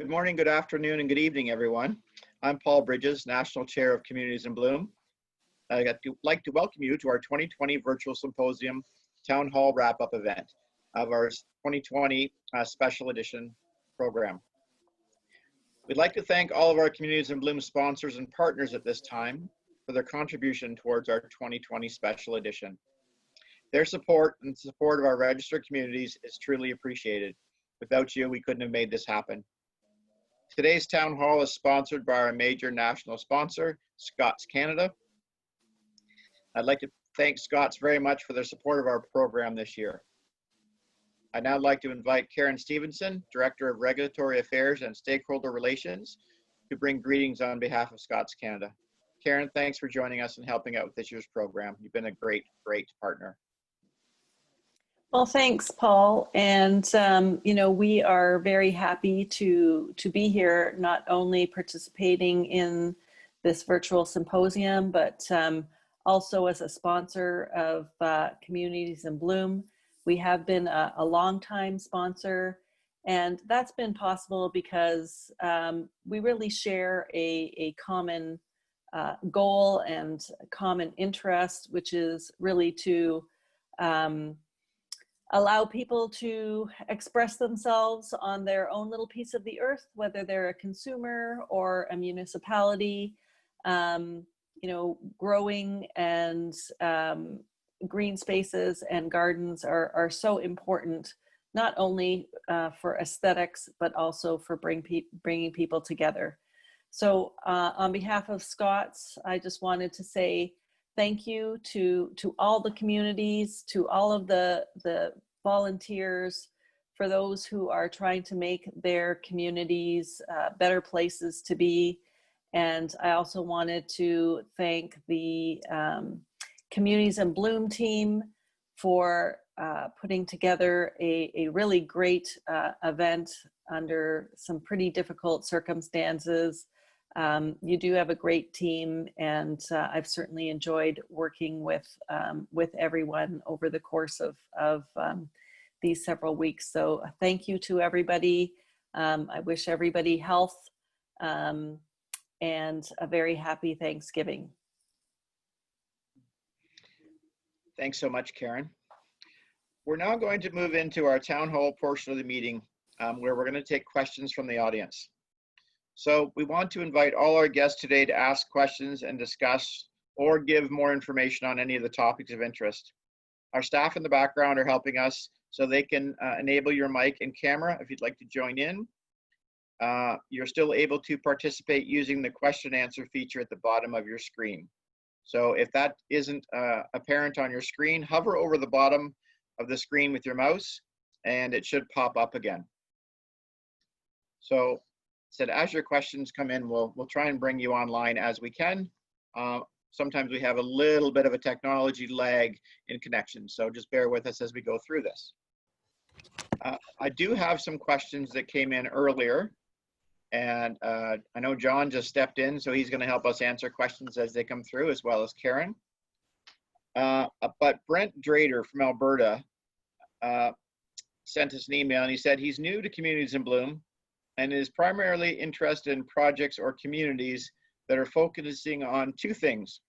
Good morning, good afternoon, and good evening, everyone. I'm Paul Bridges, National Chair of Communities in Bloom. I'd like to welcome you to our 2020 Virtual Symposium Town Hall Wrap-Up event of our 2020 Special Edition program. We'd like to thank all of our Communities in Bloom sponsors and partners at this time for their contribution towards our 2020 Special Edition. Their support and support of our registered communities is truly appreciated. Without you, we couldn't have made this happen. Today's town hall is sponsored by our major national sponsor, Scots Canada. I'd like to thank Scots very much for their support of our program this year. I'd now like to invite Karen Stevenson, Director of Regulatory Affairs and Stakeholder Relations, to bring greetings on behalf of Scots Canada. Karen, thanks for joining us and helping out with this year's program. You've been a great partner. Well, thanks, Paul. And, we are very happy to be here, not only participating in this virtual symposium, but also as a sponsor of Communities in Bloom. We have been a longtime sponsor, and that's been possible because we really share a common goal and common interest, which is really to allow people to express themselves on their own little piece of the earth, whether they're a consumer or a municipality. Growing and green spaces and gardens are so important, not only for aesthetics, but also for bringing people together. So on behalf of Scots, I just wanted to say thank you to all the communities, to all of the volunteers, for those who are trying to make their communities better places to be. And I also wanted to thank the Communities in Bloom team for putting together a really great event under some pretty difficult circumstances. You do have a great team, and I've certainly enjoyed working with everyone over the course of these several weeks. So thank you to everybody. I wish everybody health and a very happy Thanksgiving. Thanks so much, Karen. We're now going to move into our town hall portion of the meeting where we're going to take questions from the audience. So we want to invite all our guests today to ask questions and discuss or give more information on any of the topics of interest. Our staff in the background are helping us so they can enable your mic and camera if you'd like to join in. You're still able to participate using the question and answer feature at the bottom of your screen. So if that isn't apparent on your screen, hover over the bottom of the screen with your mouse and it should pop up again. So as your questions come in, we'll try and bring you online as we can. Sometimes we have a little bit of a technology lag in connection, so just bear with us as we go through this. I do have some questions that came in earlier, and I know John just stepped in, so he's going to help us answer questions as they come through, as well as Karen. But Brent Drader from Alberta sent us an email, and he said he's new to Communities in Bloom and is primarily interested in projects or communities that are focusing on two things: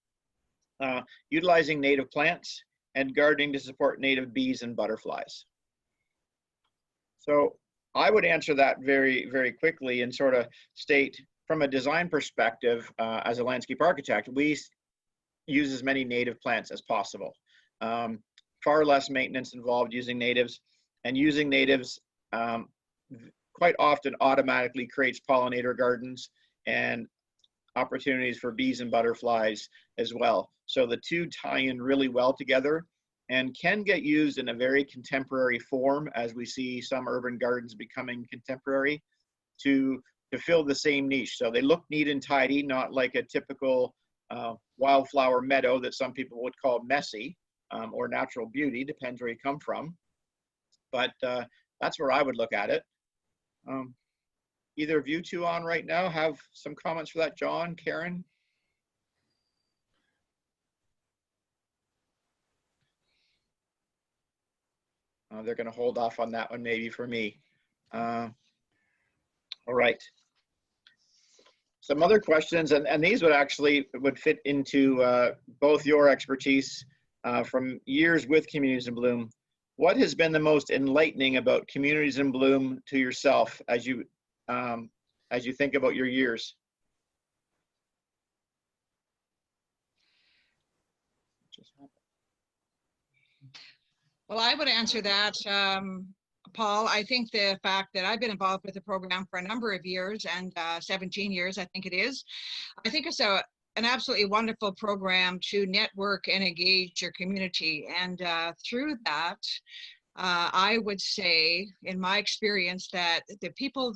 utilizing native plants and gardening to support native bees and butterflies. So I would answer that very, very quickly and sort of state, from a design perspective, as a landscape architect, we use as many native plants as possible. Far less maintenance involved using natives, and using natives quite often automatically creates pollinator gardens and opportunities for bees and butterflies as well. So the two tie in really well together and can get used in a very contemporary form, as we see some urban gardens becoming contemporary, to fill the same niche. So they look neat and tidy, not like a typical wildflower meadow that some people would call messy or natural beauty, depends where you come from. But that's where I would look at it. Either of you two on right now have some comments for that? John, Karen? They're going to hold off on that one maybe for me. All right. Some other questions, and these would fit into both your expertise from years with Communities in Bloom. What has been the most enlightening about Communities in Bloom to yourself as you think about your years? Well, I would answer that, Paul. I think the fact that I've been involved with the program for a number of years, and 17 years, I think it is. I think it's an absolutely wonderful program to network and engage your community. And through that, I would say, in my experience, that the people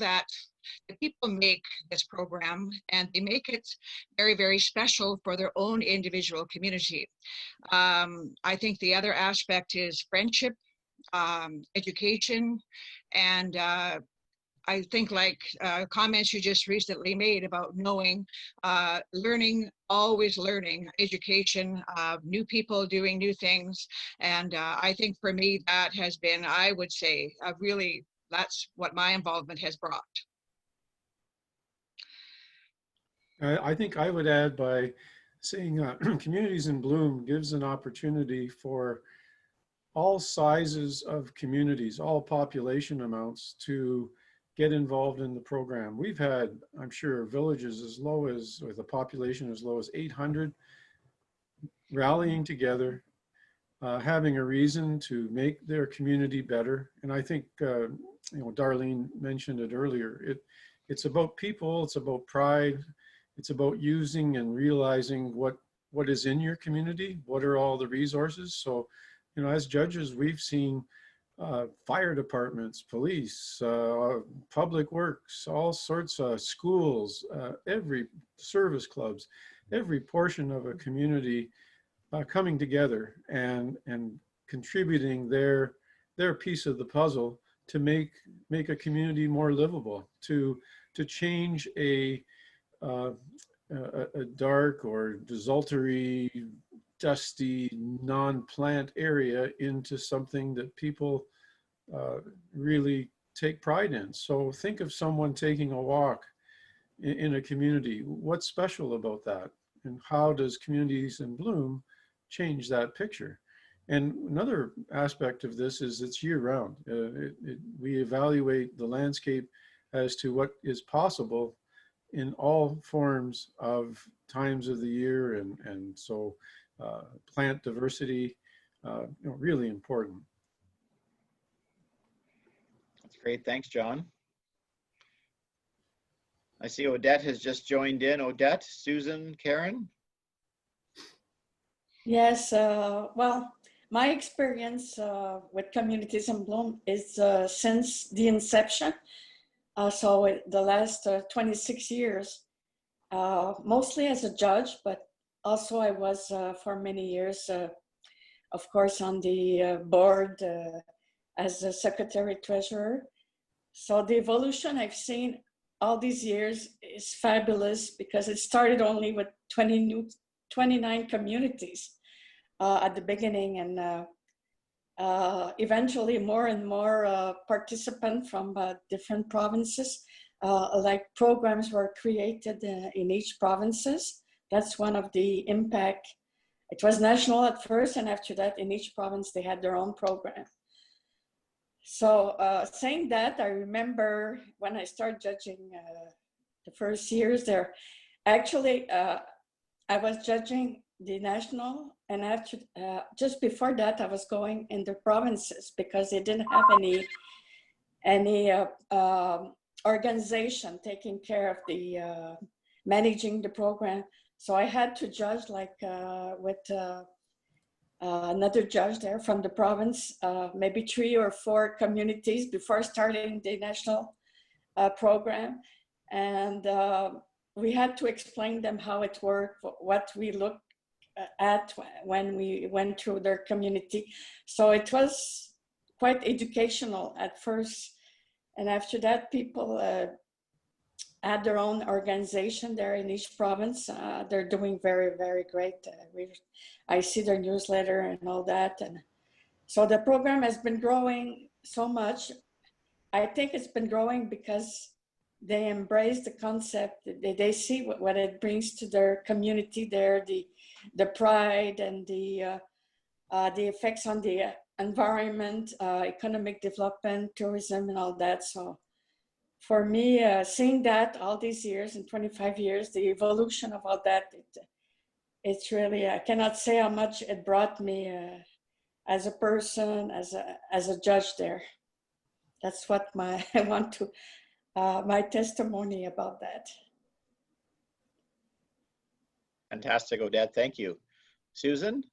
make this program, and they make it very, very special for their own individual community. I think the other aspect is friendship, education, and I think, like comments you just recently made about knowing, learning, always learning, education, new people doing new things. And I think for me, that has been, I would say, really, that's what my involvement has brought. I think I would add by saying Communities in Bloom gives an opportunity for all sizes of communities, all population amounts to get involved in the program. We've had, I'm sure, villages as low as, with a population as low as 800 rallying together, having a reason to make their community better. And I think, Darlene mentioned it earlier, it's about people, it's about pride, it's about using and realizing what is in your community, what are all the resources. So, as judges, we've seen fire departments, police, public works, all sorts of schools, every service clubs, every portion of a community coming together and contributing their piece of the puzzle to make a community more livable, to change a dark or desultory, dusty, non-plant area into something that people really take pride in. So think of someone taking a walk in a community. What's special about that? And how does Communities in Bloom change that picture? And another aspect of this is it's year-round. We evaluate the landscape as to what is possible in all forms of times of the year, and so plant diversity, really important. That's great. Thanks, John. I see Odette has just joined in. Odette, Susan, Karen? Yes, well, my experience with Communities in Bloom is since the inception. So the last 26 years, mostly as a judge, but also I was for many years, of course, on the board as a secretary treasurer. So the evolution I've seen all these years is fabulous, because it started only with 29 communities at the beginning, and eventually more and more participants from different provinces, like programs were created in each provinces. That's one of the impact. It was national at first, and after that in each province they had their own program. So saying that, I remember when I started judging the first years there, actually I was judging the national, and after just before that I was going in the provinces, because they didn't have any organization taking care of the managing the program. So I had to judge like with another judge there from the province, maybe 3 or 4 communities before starting the national program. And we had to explain them how it worked, what we looked at when we went through their community. So it was quite educational at first. And after that, people had their own organization there in each province. They're doing very, very great. I see their newsletter and all that. And so the program has been growing so much. I think it's been growing because they embrace the concept. They see what it brings to their community there, the pride and the effects on the environment, economic development, tourism, and all that. So for me, seeing that all these years, in 25 years, the evolution of all that, it's really, I cannot say how much it brought me as a person, as a judge there. That's what I want to, my testimony about that. Fantastic, Odette. Thank you. Susan?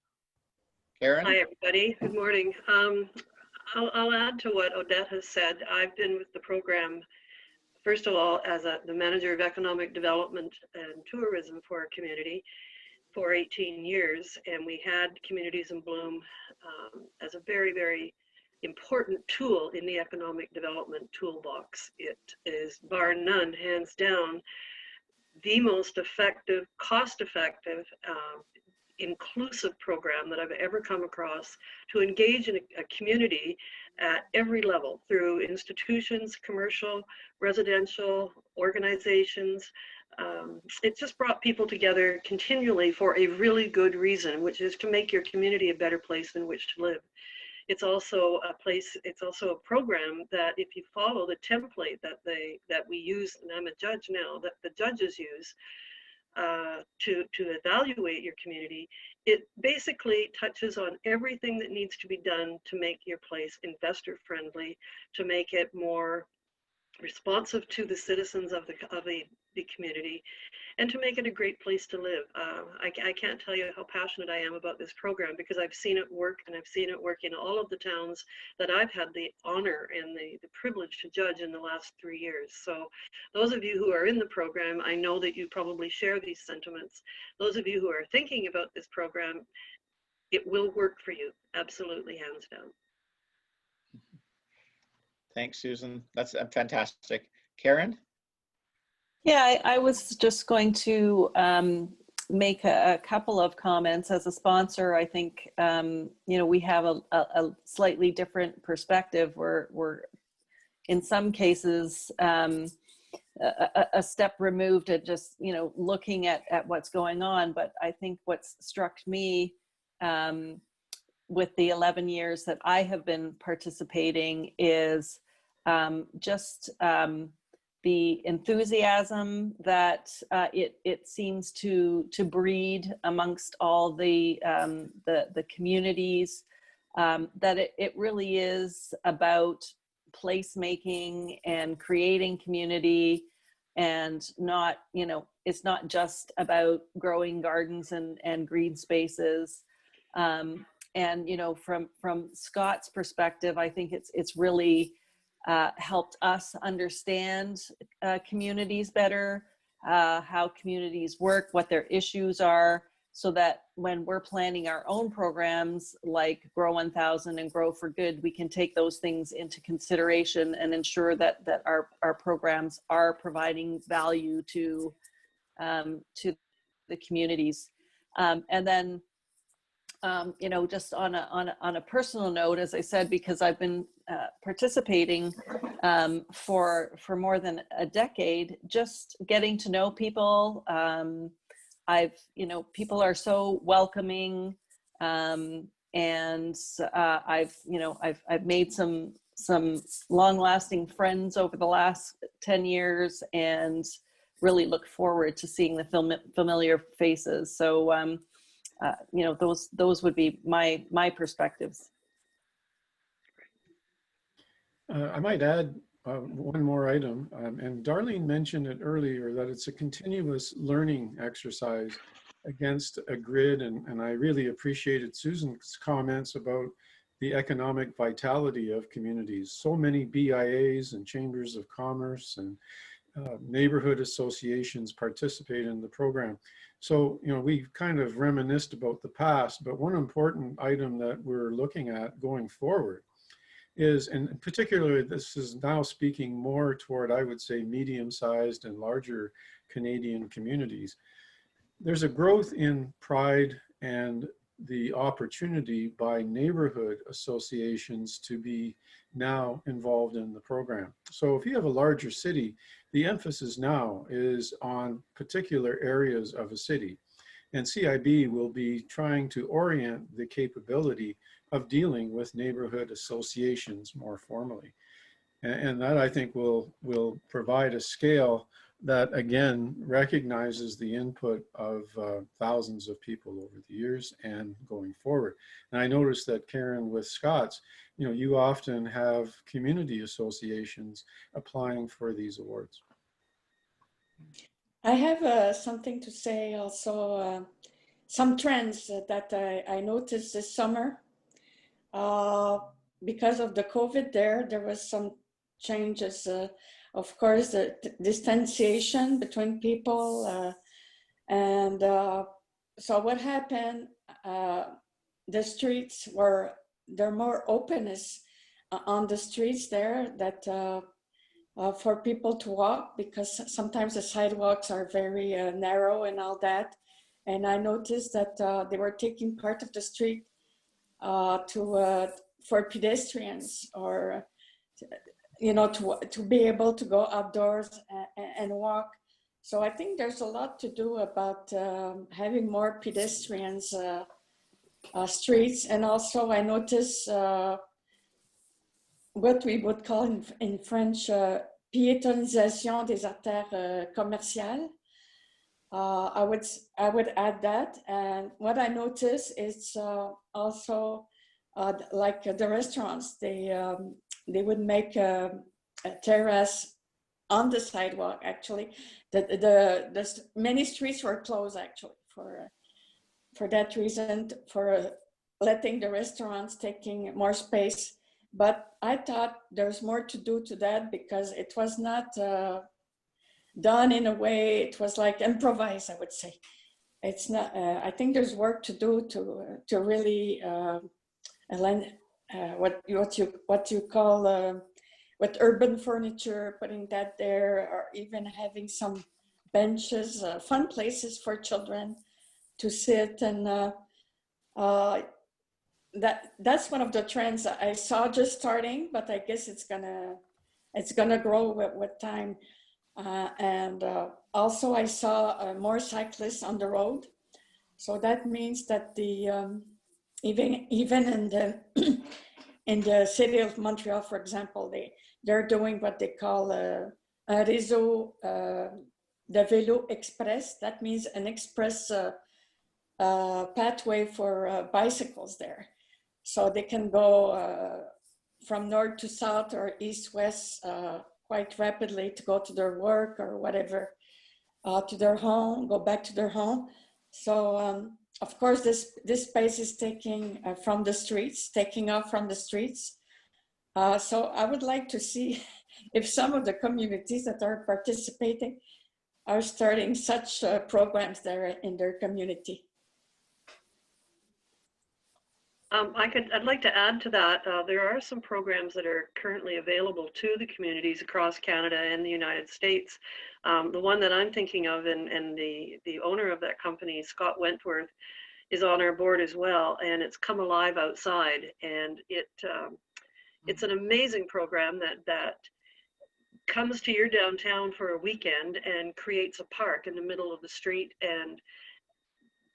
Karen? Hi, everybody. Good morning. I'll add to what Odette has said. I've been with the program, first of all, as the manager of economic development and tourism for our community for 18 years. And we had Communities in Bloom as a very, very important tool in the economic development toolbox. It is, bar none, hands down, the most effective, cost-effective, inclusive program that I've ever come across to engage in a community at every level, through institutions, commercial, residential, organizations. It just brought people together continually for a really good reason, which is to make your community a better place in which to live. It's also a place, it's also a program that if you follow the template that we use, and I'm a judge now, that the judges use to evaluate your community, it basically touches on everything that needs to be done to make your place investor friendly, to make it more responsive to the citizens of the community, and to make it a great place to live. I can't tell you how passionate I am about this program, because I've seen it work, and I've seen it work in all of the towns that I've had the honor and the privilege to judge in the last 3 years. So those of you who are in the program, I know that you probably share these sentiments. Those of you who are thinking about this program, it will work for you, absolutely, hands down. Thanks, Susan. That's fantastic. Karen? Yeah, I was just going to make a couple of comments. As a sponsor, I think, we have a slightly different perspective. We're in some cases, a step removed at just, looking at what's going on. But I think what's struck me with the 11 years that I have been participating is just the enthusiasm that it seems to breed amongst all the communities, that it really is about placemaking and creating community, and not, it's not just about growing gardens and green spaces. And from Scott's perspective, I think it's really helped us understand communities better, how communities work, what their issues are, so that when we're planning our own programs like Grow 1000 and Grow for Good, we can take those things into consideration and ensure that our programs are providing value to the communities. And then just on a personal note, as I said, because I've been participating for more than a decade, just getting to know people. People are so welcoming, and I've made some long-lasting friends over the last 10 years, and really look forward to seeing the familiar faces. So. Those would be my perspectives. I might add one more item, and Darlene mentioned it earlier, that it's a continuous learning exercise against a grid, and I really appreciated Susan's comments about the economic vitality of communities. So many BIAs and chambers of commerce and neighborhood associations participate in the program. So, we've kind of reminisced about the past, but one important item that we're looking at going forward is, and particularly this is now speaking more toward, I would say, medium-sized and larger Canadian communities. There's a growth in pride and the opportunity by neighborhood associations to be now involved in the program. So if you have a larger city, the emphasis now is on particular areas of a city. And CiB will be trying to orient the capability of dealing with neighborhood associations more formally. And that, I think, will provide a scale that, again, recognizes the input of thousands of people over the years and going forward. And I noticed that, Karen, with Scots, you know, you often have community associations applying for these awards. I have something to say also, some trends that I noticed this summer. Because of the COVID there was some changes. Of course, the distanciation between people. So what happened, the streets there more openness on the streets there that for people to walk, because sometimes the sidewalks are very narrow and all that. And I noticed that they were taking part of the street for pedestrians, or you know, to be able to go outdoors and walk. So I think there's a lot to do about having more pedestrians streets. And also I notice what we would call in French piétonisation des artères commerciales. I would add that. And what I notice is also like the restaurants, they would make a terrace on the sidewalk. Actually, the many streets were closed actually for that reason, for letting the restaurants taking more space. But I thought there's more to do to that, because it was not done in a way, it was like improvised, I would say. It's not, I think there's work to do to really what you call with urban furniture, putting that there, or even having some benches, fun places for children to sit. And that's one of the trends I saw just starting, but I guess it's gonna grow with time. And also I saw more cyclists on the road. So that means that the even in the in the city of Montreal, for example, they're doing what they call a réseau de vélo express. That means an express pathway for bicycles there. So they can go from north to south or east-west quite rapidly to go to their work or whatever, to their home, go back to their home. So of course, this space is taking from the streets, taking off from the streets. So I would like to see if some of the communities that are participating are starting such programs there in their community. I'd like to add to that. There are some programs that are currently available to the communities across Canada and the United States. The one that I'm thinking of, and the owner of that company, Scott Wentworth, is on our board as well, and it's Come Alive Outside, and it's an amazing program that comes to your downtown for a weekend and creates a park in the middle of the street and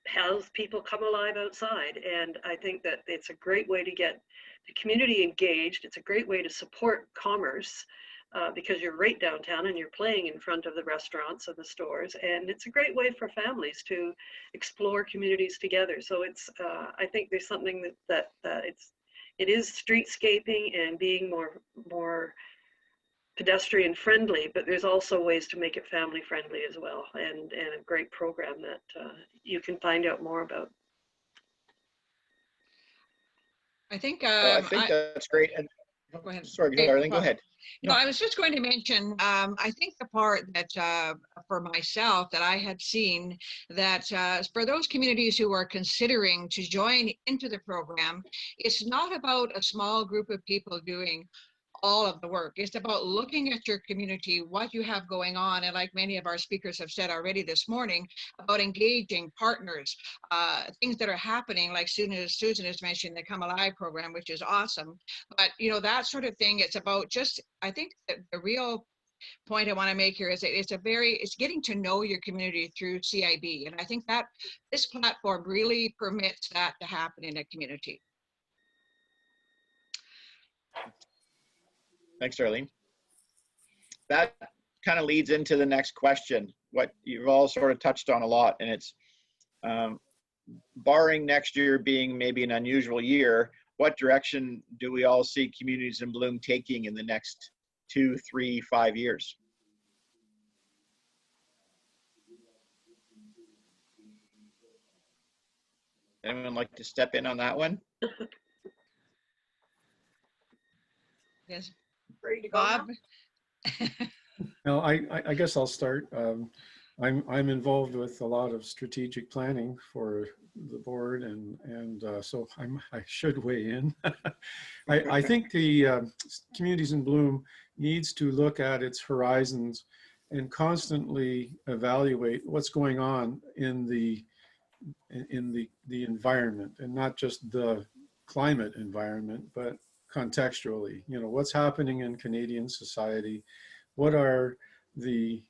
has people come alive outside. And I think that it's a great way to get the community engaged. It's a great way to support commerce because you're right downtown and you're playing in front of the restaurants and the stores. And it's a great way for families to explore communities together. So it's, I think there's something that it is streetscaping and being more pedestrian friendly, but there's also ways to make it family friendly as well, and a great program that you can find out more about. I think that's great. And go ahead. Sorry, darling, go ahead. No, I was just going to mention, I think the part that for myself that I had seen that for those communities who are considering to join into the program, it's not about a small group of people doing all of the work. It's about looking at your community, what you have going on, and like many of our speakers have said already this morning, about engaging partners, things that are happening, like Susan has mentioned, the Come Alive program, which is awesome. But you know, that sort of thing, it's about just, I think that the real point I want to make here is that it's getting to know your community through CiB. And I think that this platform really permits that to happen in a community. Thanks, Darlene. That kind of leads into the next question, what you've all sort of touched on a lot, and it's barring next year being maybe an unusual year, what direction do we all see Communities in Bloom taking in the next 2, 3, 5 years? Anyone like to step in on that one? Yes. Ready to go Bob? Well, I guess I'll start. I'm involved with a lot of strategic planning for the board, and so I should weigh in. I think the Communities in Bloom needs to look at its horizons and constantly evaluate what's going on in the environment, and not just the climate environment, but contextually. You know, what's happening in Canadian society, what are the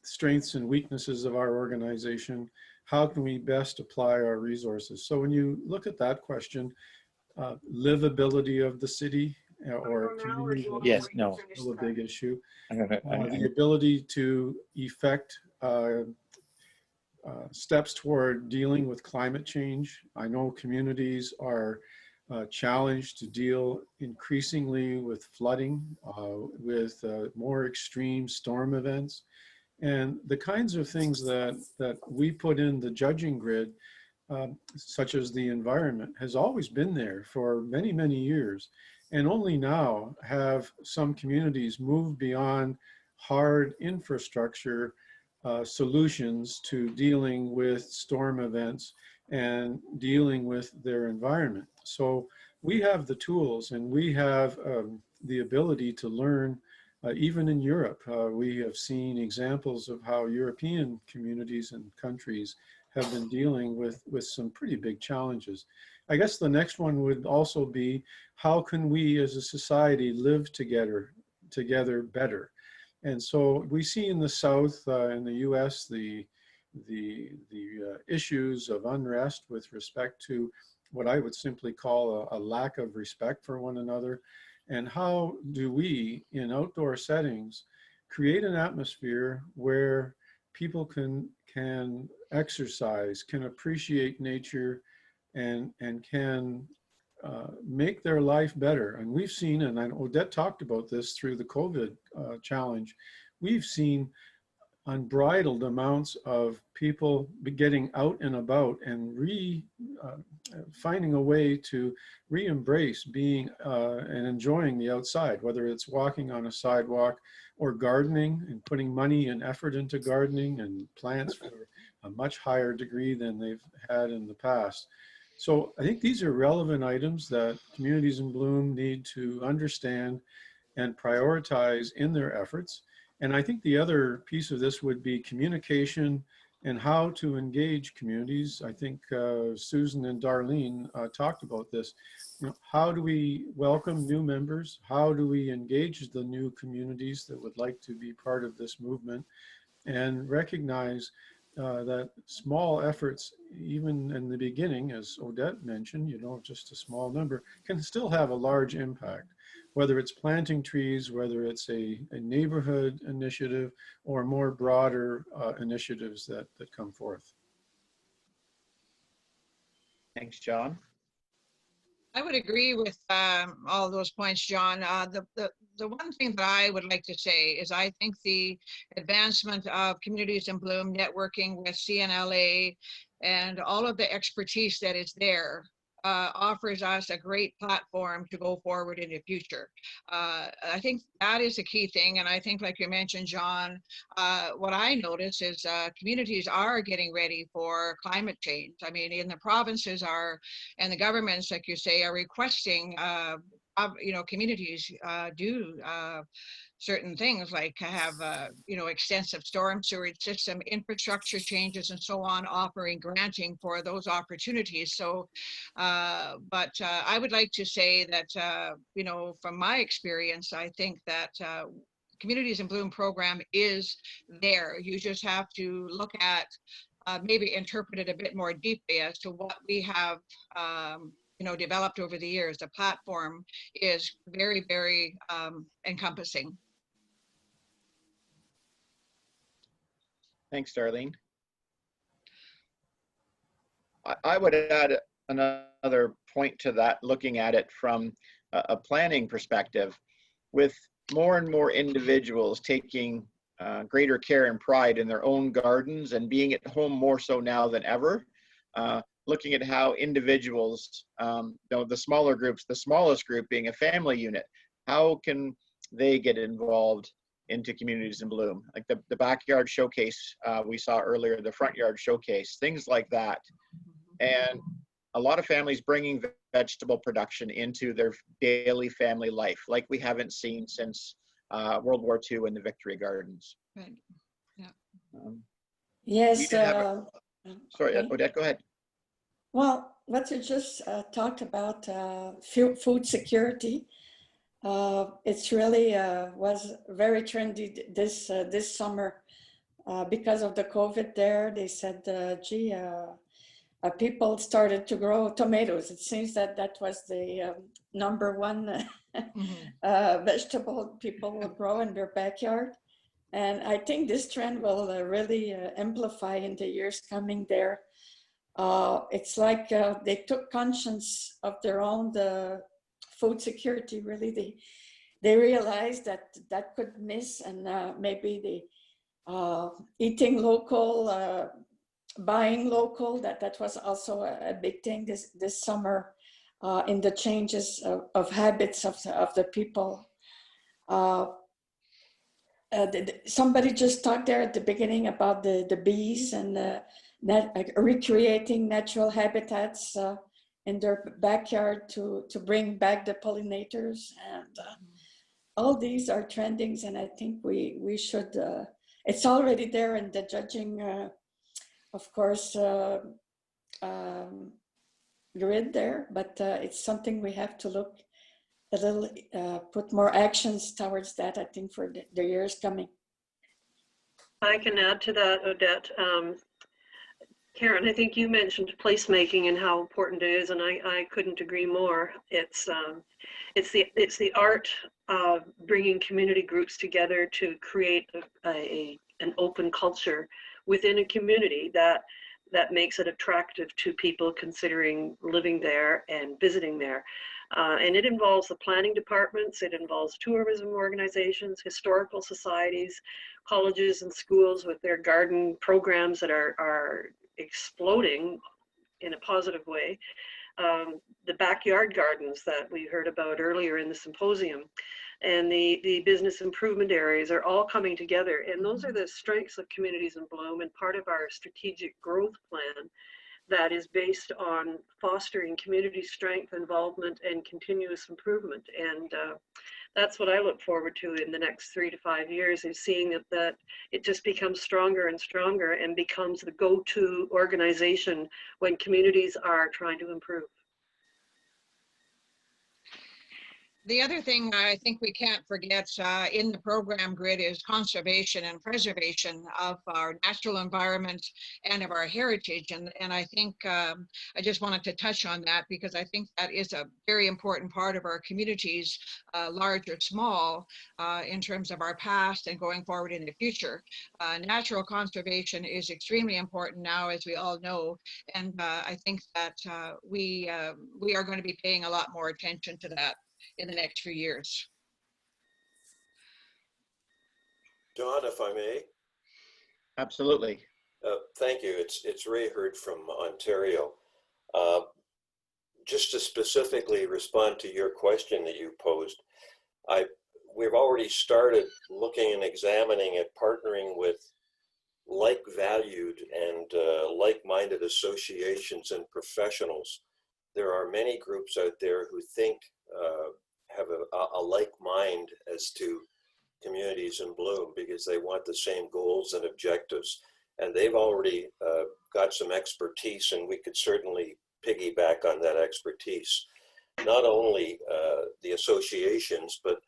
strengths and weaknesses of our organization, how can we best apply our resources? So when you look at that question, livability of the city or community, Yes, no. is still a big issue. I'm The ability to effect steps toward dealing with climate change. I know communities are challenged to deal increasingly with flooding, with more extreme storm events. And the kinds of things that we put in the judging grid, such as the environment, has always been there for many, many years. And only now have some communities moved beyond hard infrastructure solutions to dealing with storm events and dealing with their environment. So we have the tools, and we have the ability to learn. Even in Europe, we have seen examples of how European communities and countries have been dealing with some pretty big challenges. I guess the next one would also be, how can we as a society live together better? And so we see in the South, in the US, the issues of unrest with respect to what I would simply call a lack of respect for one another. And how do we, in outdoor settings, create an atmosphere where people can exercise, can appreciate nature, and can make their life better? And we've seen, and I know Odette talked about this through the COVID challenge, we've seen unbridled amounts of people getting out and about and finding a way to re-embrace being and enjoying the outside, whether it's walking on a sidewalk or gardening and putting money and effort into gardening and plants for a much higher degree than they've had in the past. So I think these are relevant items that Communities in Bloom need to understand and prioritize in their efforts. And I think the other piece of this would be communication and how to engage communities. I think Susan and Darlene talked about this. You know, how do we welcome new members? How do we engage the new communities that would like to be part of this movement? And recognize that small efforts, even in the beginning, as Odette mentioned, you know, just a small number, can still have a large impact. Whether it's planting trees, whether it's a neighborhood initiative, or more broader initiatives that come forth. Thanks, John. I would agree with all of those points, John. The one thing that I would like to say is I think the advancement of Communities in Bloom, networking with CNLA, and all of the expertise that is there offers us a great platform to go forward in the future. I think that is a key thing. And I think, like you mentioned, John, what I notice is communities are getting ready for climate change. I mean, in the provinces and the governments, like you say, are requesting communities do certain things like have extensive storm sewage system infrastructure changes and so on, offering granting for those opportunities. So but I would like to say that from my experience, I think that Communities in Bloom program is there. You just have to look at maybe interpret it a bit more deeply as to what we have developed over the years. The platform is very, very encompassing. Thanks, Darlene. I would add another point to that, looking at it from a planning perspective. With more and more individuals taking greater care and pride in their own gardens and being at home more so now than ever, looking at how individuals, the smaller groups, the smallest group being a family unit, how can they get involved into Communities in Bloom? Like the backyard showcase we saw earlier, the front yard showcase, things like that. And a lot of families bringing vegetable production into their daily family life, like we haven't seen since World War II in the Victory Gardens. Right. Yeah. Yes. Sorry, okay. Odette, go ahead. Well, what you just talked about, food security, it's really was very trendy this summer because of the COVID there. They said, gee, people started to grow tomatoes. It seems that was the number one vegetable people will grow in their backyard. And I think this trend will really amplify in the years coming there. It's like they took conscience of their own food security. Really, they realized that could miss, and maybe the eating local, buying local. That was also a big thing this summer in the changes of habits of the people. Somebody just talked there at the beginning about the bees and recreating natural habitats in their backyard to bring back the pollinators, and all these are trendings, and I think we should, it's already there in the judging, of course, grid there, but it's something we have to look a little, put more actions towards that, I think, for the years coming. I can add to that, Odette. Karen, I think you mentioned placemaking and how important it is, and I couldn't agree more. It's the art of bringing community groups together to create an open culture within a community that makes it attractive to people considering living there and visiting there. And it involves the planning departments, it involves tourism organizations, historical societies, colleges and schools with their garden programs that are exploding in a positive way. The backyard gardens that we heard about earlier in the symposium, and the business improvement areas are all coming together. And those are the strengths of Communities in Bloom, and part of our strategic growth plan that is based on fostering community strength, involvement, and continuous improvement. And that's what I look forward to in the next 3 to 5 years, is seeing that it just becomes stronger and stronger and becomes the go-to organization when communities are trying to improve. The other thing I think we can't forget in the program grid is conservation and preservation of our natural environment and of our heritage. And I think I just wanted to touch on that, because I think that is a very important part of our communities, large or small, in terms of our past and going forward in the future. Natural conservation is extremely important now, as we all know. And I think that we are going to be paying a lot more attention to that in the next few years. John, if I may. Absolutely. Thank you. It's Ray Hurd from Ontario. Just to specifically respond to your question that you posed, we've already started looking and examining at partnering with like-valued and like-minded associations and professionals. There are many groups out there who think have a like mind as to Communities in Bloom, because they want the same goals and objectives. And they've already got some expertise, and we could certainly piggyback on that expertise. Not only the associations, but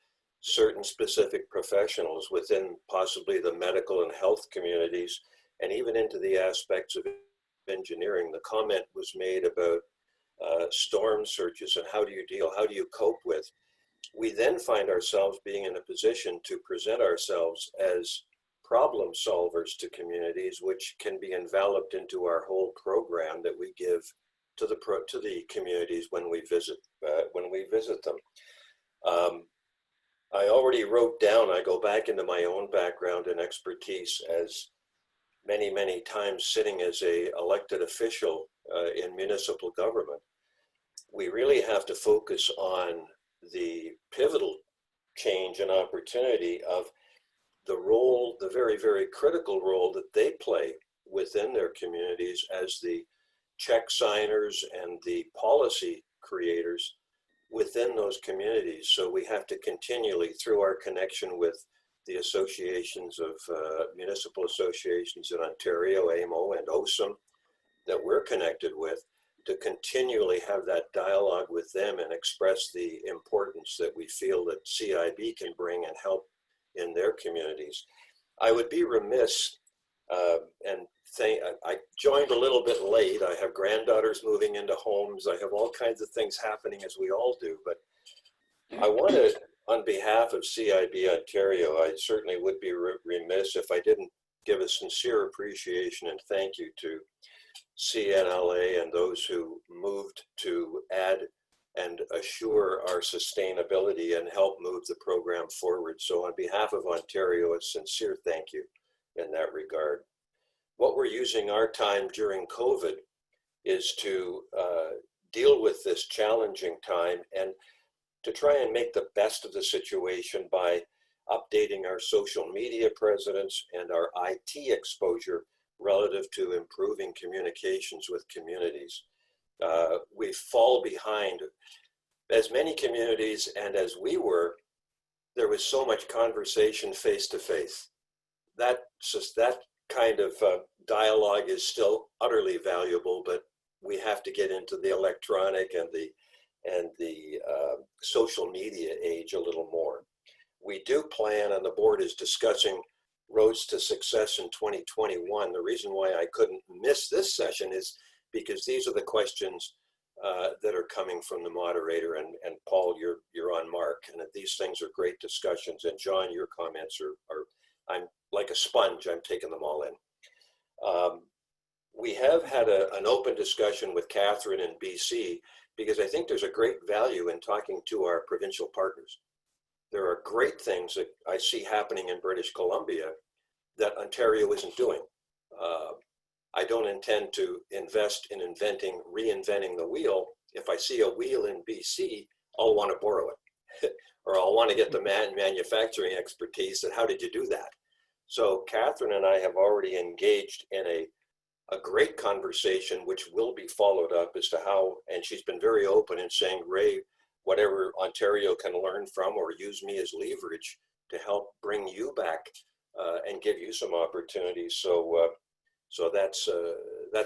certain specific professionals within possibly the medical and health communities, and even into the aspects of engineering. The comment was made about storm surges and how do you cope with. We then find ourselves being in a position to present ourselves as problem solvers to communities, which can be enveloped into our whole program that we give to the communities when we visit them. I already wrote down, I go back into my own background and expertise as many times sitting as a elected official in municipal government. We really have to focus on the pivotal change and opportunity of the role, the very critical role that they play within their communities as the check signers and the policy creators within those communities. So we have to continually, through our connection with the associations of municipal associations in Ontario, AMO and OSAM, that we're connected with, to continually have that dialogue with them and express the importance that we feel that CIB can bring and help in their communities. I would be remiss, I joined a little bit late. I have granddaughters moving into homes. I have all kinds of things happening, as we all do, but I want to, on behalf of CIB Ontario, I certainly would be remiss if I didn't give a sincere appreciation and thank you to CNLA and those who moved to add and assure our sustainability and help move the program forward. So on behalf of Ontario, a sincere thank you in that regard. What we're using our time during COVID is to deal with this challenging time and to try and make the best of the situation by updating our social media presence and our IT exposure relative to improving communications with communities. We fall behind. As many communities and as we were, there was so much conversation face to face. That kind of dialogue is still utterly valuable, but we have to get into the electronic and the social media age a little more. We do plan, and the board is discussing roads to success in 2021. The reason why I couldn't miss this session is because these are the questions that are coming from the moderator, and Paul, you're on mark, and these things are great discussions. And John, your comments are I'm like a sponge, I'm taking them all in. We have had an open discussion with Catherine in BC, because I think there's a great value in talking to our provincial partners. There are great things that I see happening in British Columbia that Ontario isn't doing. I don't intend to invest in reinventing the wheel. If I see a wheel in BC, I'll want to borrow it, or I'll want to get the manufacturing expertise. And how did you do that? So Catherine and I have already engaged in a great conversation, which will be followed up as to how, and she's been very open in saying, Ray, whatever Ontario can learn from or use me as leverage to help bring you back and give you some opportunities. So that's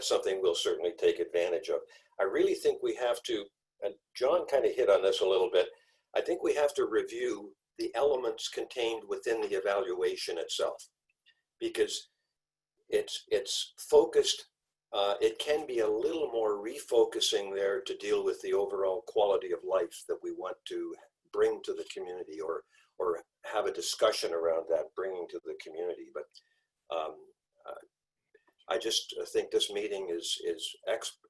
something we'll certainly take advantage of. I really think we have to, and John kind of hit on this a little bit, I think we have to review the elements contained within the evaluation itself, because it's focused, it can be a little more refocusing there to deal with the overall quality of life that we want to bring to the community, or have a discussion around that, bringing to the community. But I just think this meeting is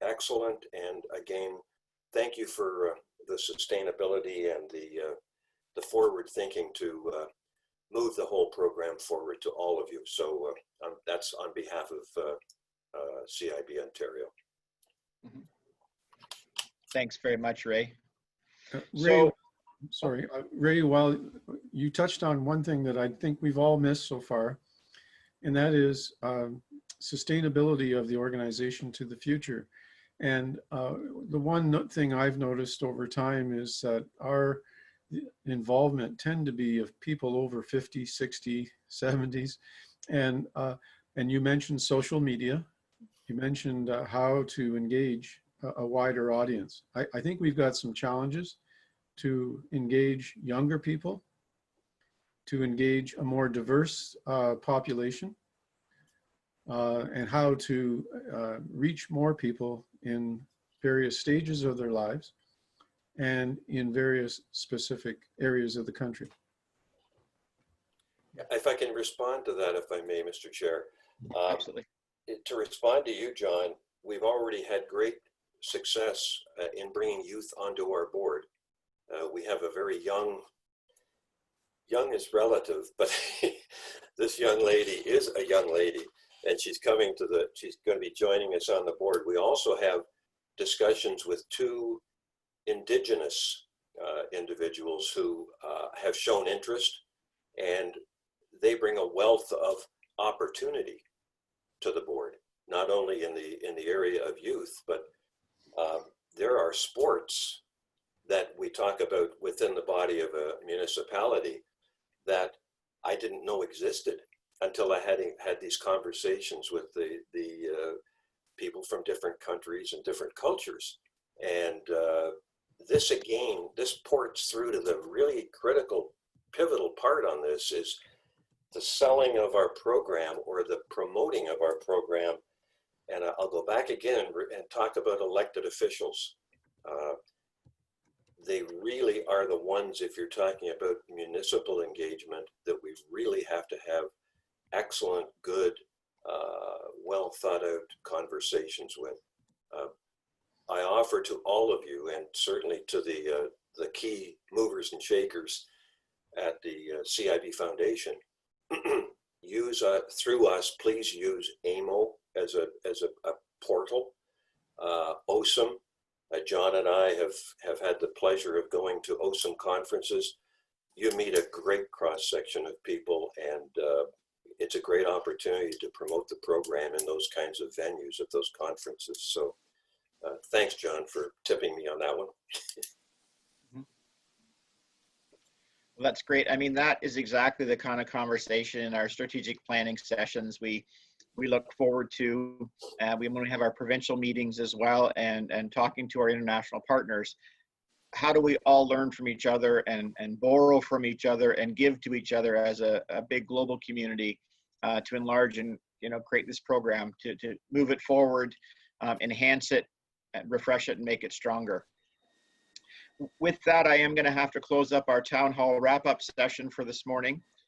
excellent. And again, thank you for the sustainability and the forward thinking to move the whole program forward to all of you. So that's on behalf of CIB Ontario. Mm-hmm. Thanks very much, Ray. Ray, sorry, Ray, while you touched on one thing that I think we've all missed so far, and that is sustainability of the organization to the future. And the one thing I've noticed over time is that our involvement tend to be of people over 50, 60, 70s. And you mentioned social media. You mentioned how to engage a wider audience. I think we've got some challenges to engage younger people, to engage a more diverse population, and how to reach more people in various stages of their lives and in various specific areas of the country. If I can respond to that, if I may, Mr. Chair. Absolutely. To respond to you, John, we've already had great success in bringing youth onto our board. We have a very young is relative, but this young lady is a young lady, and she's going to be joining us on the board. We also have discussions with two Indigenous individuals who have shown interest, and they bring a wealth of opportunity to the board, not only in the area of youth, but there are sports that we talk about within the body of a municipality that I didn't know existed until I had these conversations with the people from different countries and different cultures. And this ports through to the really critical, pivotal part on this is the selling of our program or the promoting of our program. And I'll go back again and talk about elected officials. They really are the ones, if you're talking about municipal engagement, that we really have to have excellent, good, well thought out conversations with. I offer to all of you, and certainly to the key movers and shakers at the CiB Foundation, through us, please use AMO as a portal. OSAM, John and I have had the pleasure of going to OSAM conferences. You meet a great cross section of people, and it's a great opportunity to promote the program in those kinds of venues at those conferences. So thanks, John, for tipping me on that one. Well, that's great. I mean, that is exactly the kind of conversation in our strategic planning sessions we look forward to. When we have our provincial meetings as well, and talking to our international partners. How do we all learn from each other and borrow from each other and give to each other as a big global community to enlarge and create this program to move it forward, enhance it, refresh it, and make it stronger. With that, I am going to have to close up our town hall wrap-up session for this morning.